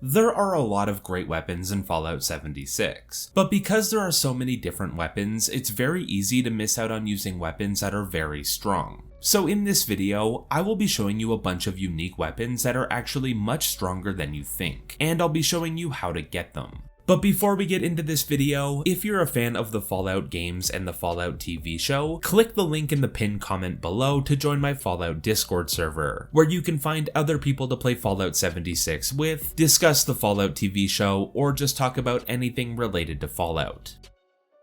There are a lot of great weapons in Fallout 76, but because there are so many different weapons, it's very easy to miss out on using weapons that are very strong. So in this video, I will be showing you a bunch of unique weapons that are actually much stronger than you think, and I'll be showing you how to get them. But before we get into this video, if you're a fan of the Fallout games and the Fallout TV show, click the link in the pinned comment below to join my Fallout Discord server, where you can find other people to play Fallout 76 with, discuss the Fallout TV show, or just talk about anything related to Fallout.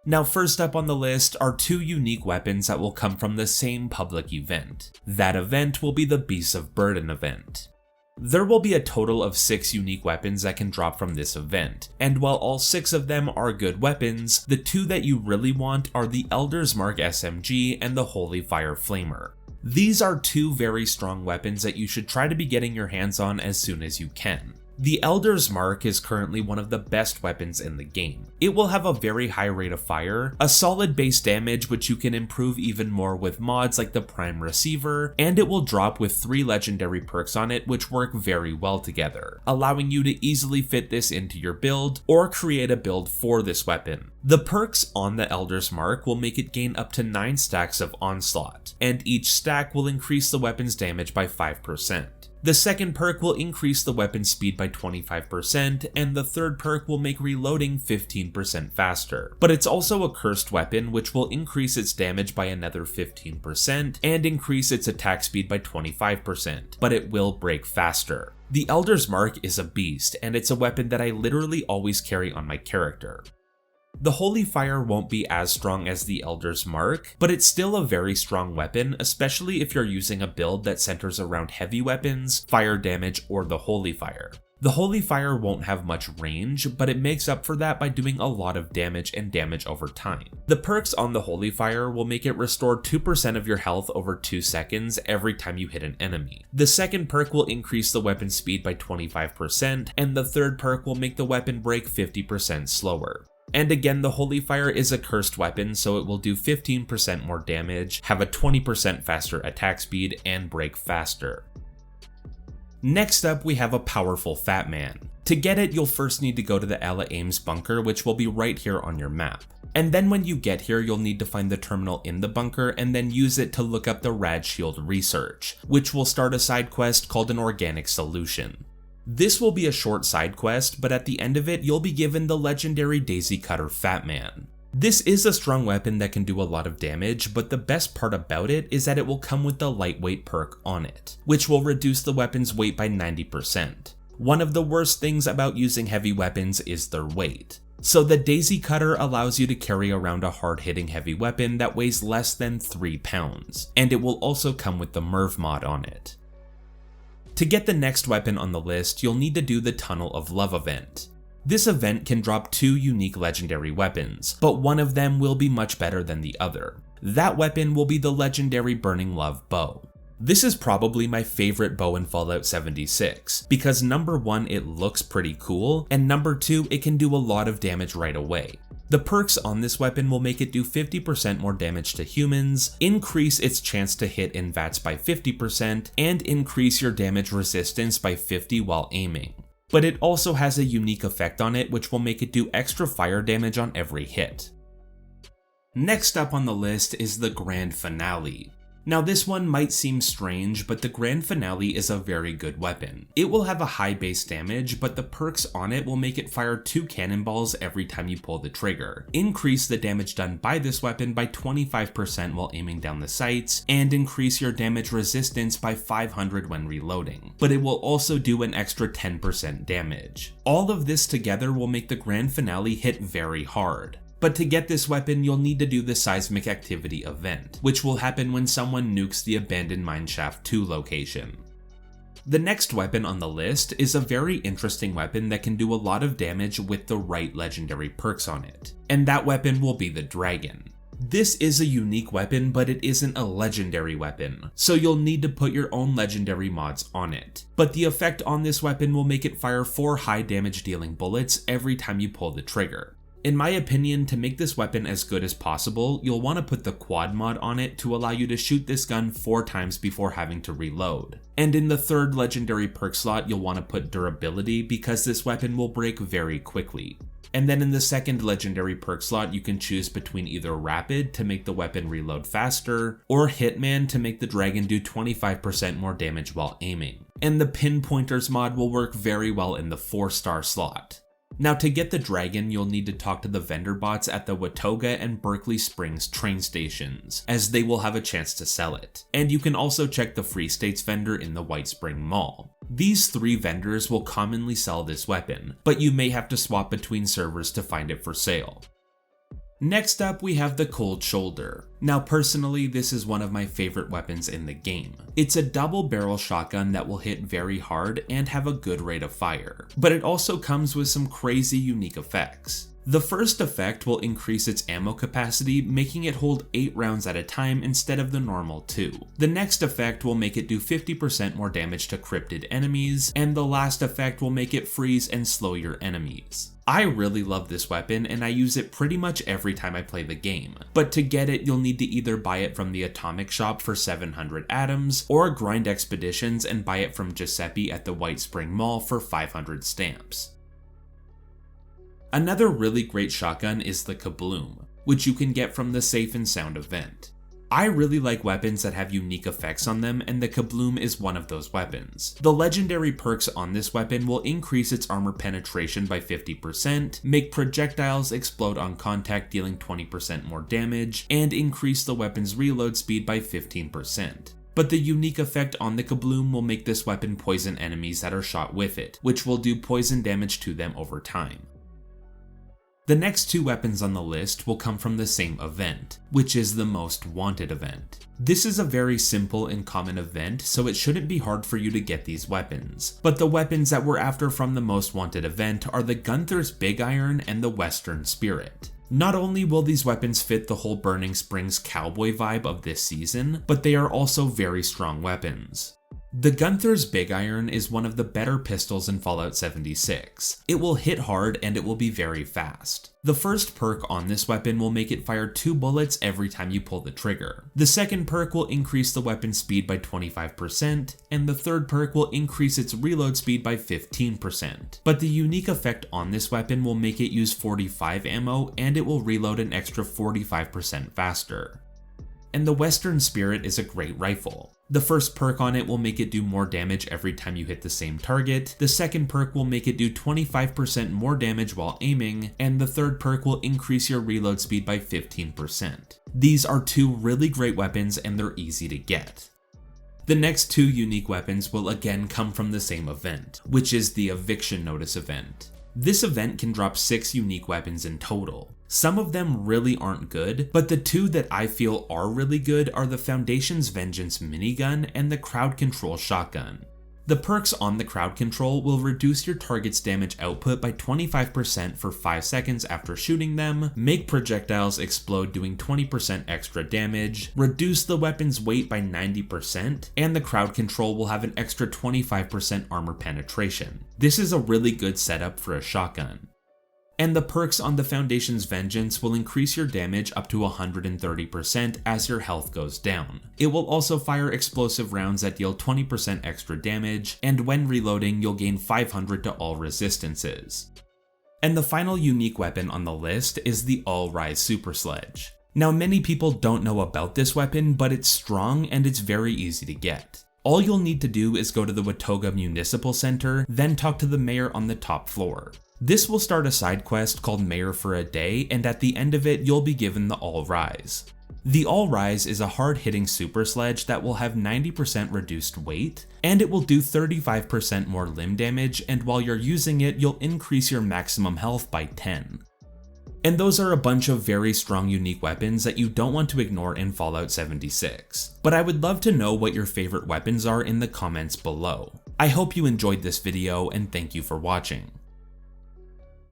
Now first up on the list are two unique weapons that will come from the same public event. That event will be the Beasts of Burden event. There will be a total of 6 unique weapons that can drop from this event, and while all 6 of them are good weapons, the 2 that you really want are the Elder's Mark SMG and the Holy Fire Flamer. These are 2 very strong weapons that you should try to be getting your hands on as soon as you can. The Elder's Mark is currently one of the best weapons in the game. It will have a very high rate of fire, a solid base damage which you can improve even more with mods like the Prime Receiver, and it will drop with 3 legendary perks on it which work very well together, allowing you to easily fit this into your build or create a build for this weapon. The perks on the Elder's Mark will make it gain up to 9 stacks of Onslaught, and each stack will increase the weapon's damage by 5%. The second perk will increase the weapon's speed by 25%, and the third perk will make reloading 15% faster. But it's also a cursed weapon which will increase its damage by another 15% and increase its attack speed by 25%, but it will break faster. The Elder's Mark is a beast, and it's a weapon that I literally always carry on my character. The Holy Fire won't be as strong as the Elder's Mark, but it's still a very strong weapon, especially if you're using a build that centers around heavy weapons, fire damage, or the Holy Fire. The Holy Fire won't have much range, but it makes up for that by doing a lot of damage and damage over time. The perks on the Holy Fire will make it restore 2% of your health over 2 seconds every time you hit an enemy. The second perk will increase the weapon speed by 25%, and the third perk will make the weapon break 50% slower. And again, the Holy Fire is a cursed weapon, so it will do 15% more damage, have a 20% faster attack speed, and break faster. Next up, we have a powerful Fat Man. To get it, you'll first need to go to the Ella Ames bunker, which will be right here on your map. And then when you get here, you'll need to find the terminal in the bunker and then use it to look up the Rad Shield research, which will start a side quest called an Organic Solution. This will be a short side quest, but at the end of it, you'll be given the legendary Daisy Cutter Fat Man. This is a strong weapon that can do a lot of damage, but the best part about it is that it will come with the lightweight perk on it, which will reduce the weapon's weight by 90%. One of the worst things about using heavy weapons is their weight. So the Daisy Cutter allows you to carry around a hard-hitting heavy weapon that weighs less than 3 pounds, and it will also come with the Merv mod on it. To get the next weapon on the list, you'll need to do the Tunnel of Love event. This event can drop 2 unique legendary weapons, but one of them will be much better than the other. That weapon will be the legendary Burning Love bow. This is probably my favorite bow in Fallout 76, because number 1, it looks pretty cool, and number 2, it can do a lot of damage right away. The perks on this weapon will make it do 50% more damage to humans, increase its chance to hit in VATS by 50%, and increase your damage resistance by 50 while aiming. But it also has a unique effect on it which will make it do extra fire damage on every hit. Next up on the list is the Grand Finale. Now this one might seem strange, but the Grand Finale is a very good weapon. It will have a high base damage, but the perks on it will make it fire 2 cannonballs every time you pull the trigger, increase the damage done by this weapon by 25% while aiming down the sights, and increase your damage resistance by 500 when reloading. But it will also do an extra 10% damage. All of this together will make the Grand Finale hit very hard. But to get this weapon, you'll need to do the Seismic Activity event, which will happen when someone nukes the Abandoned Mineshaft 2 location. The next weapon on the list is a very interesting weapon that can do a lot of damage with the right legendary perks on it, and that weapon will be the Dragon. This is a unique weapon, but it isn't a legendary weapon, so you'll need to put your own legendary mods on it. But the effect on this weapon will make it fire 4 high damage dealing bullets every time you pull the trigger. In my opinion, to make this weapon as good as possible, you'll want to put the quad mod on it to allow you to shoot this gun 4 times before having to reload. And in the third legendary perk slot, you'll want to put durability because this weapon will break very quickly. And then in the second legendary perk slot, you can choose between either Rapid to make the weapon reload faster, or Hitman to make the dragon do 25% more damage while aiming. And the Pinpointers mod will work very well in the 4-star slot. Now to get the dragon, you'll need to talk to the vendor bots at the Watoga and Berkeley Springs train stations, as they will have a chance to sell it. And you can also check the Free States vendor in the White Spring Mall. These 3 vendors will commonly sell this weapon, but you may have to swap between servers to find it for sale. Next up, we have the Cold Shoulder. Now personally, this is one of my favorite weapons in the game. It's a double barrel shotgun that will hit very hard and have a good rate of fire, but it also comes with some crazy unique effects. The first effect will increase its ammo capacity, making it hold 8 rounds at a time instead of the normal 2. The next effect will make it do 50% more damage to cryptid enemies, and the last effect will make it freeze and slow your enemies. I really love this weapon and I use it pretty much every time I play the game, but to get it you'll need to either buy it from the Atomic Shop for 700 atoms, or grind expeditions and buy it from Giuseppe at the White Spring Mall for 500 stamps. Another really great shotgun is the Kabloom, which you can get from the Safe and Sound event. I really like weapons that have unique effects on them, and the Kabloom is one of those weapons. The legendary perks on this weapon will increase its armor penetration by 50%, make projectiles explode on contact dealing 20% more damage, and increase the weapon's reload speed by 15%. But the unique effect on the Kabloom will make this weapon poison enemies that are shot with it, which will do poison damage to them over time. The next 2 weapons on the list will come from the same event, which is the Most Wanted event. This is a very simple and common event, so it shouldn't be hard for you to get these weapons. But the weapons that we're after from the Most Wanted event are the Gunther's Big Iron and the Western Spirit. Not only will these weapons fit the whole Burning Springs cowboy vibe of this season, but they are also very strong weapons. The Gunther's Big Iron is one of the better pistols in Fallout 76. It will hit hard and it will be very fast. The first perk on this weapon will make it fire 2 bullets every time you pull the trigger. The second perk will increase the weapon's speed by 25%, and the third perk will increase its reload speed by 15%. But the unique effect on this weapon will make it use 45 ammo and it will reload an extra 45% faster. And the Western Spirit is a great rifle. The first perk on it will make it do more damage every time you hit the same target, the second perk will make it do 25% more damage while aiming, and the third perk will increase your reload speed by 15%. These are 2 really great weapons and they're easy to get. The next 2 unique weapons will again come from the same event, which is the Eviction Notice event. This event can drop 6 unique weapons in total. Some of them really aren't good, but the 2 that I feel are really good are the Foundation's Vengeance minigun and the Crowd Control shotgun. The perks on the Crowd Control will reduce your target's damage output by 25% for 5 seconds after shooting them, make projectiles explode doing 20% extra damage, reduce the weapon's weight by 90%, and the Crowd Control will have an extra 25% armor penetration. This is a really good setup for a shotgun. And the perks on the Foundation's Vengeance will increase your damage up to 130% as your health goes down. It will also fire explosive rounds that deal 20% extra damage, and when reloading you'll gain 500 to all resistances. And the final unique weapon on the list is the All-Rise Super Sledge. Now many people don't know about this weapon, but it's strong and it's very easy to get. All you'll need to do is go to the Watoga Municipal Center, then talk to the mayor on the top floor. This will start a side quest called Mayor for a Day, and at the end of it, you'll be given the All Rise. The All Rise is a hard-hitting super sledge that will have 90% reduced weight, and it will do 35% more limb damage, and while you're using it, you'll increase your maximum health by 10. And those are a bunch of very strong unique weapons that you don't want to ignore in Fallout 76. But I would love to know what your favorite weapons are in the comments below. I hope you enjoyed this video, and thank you for watching.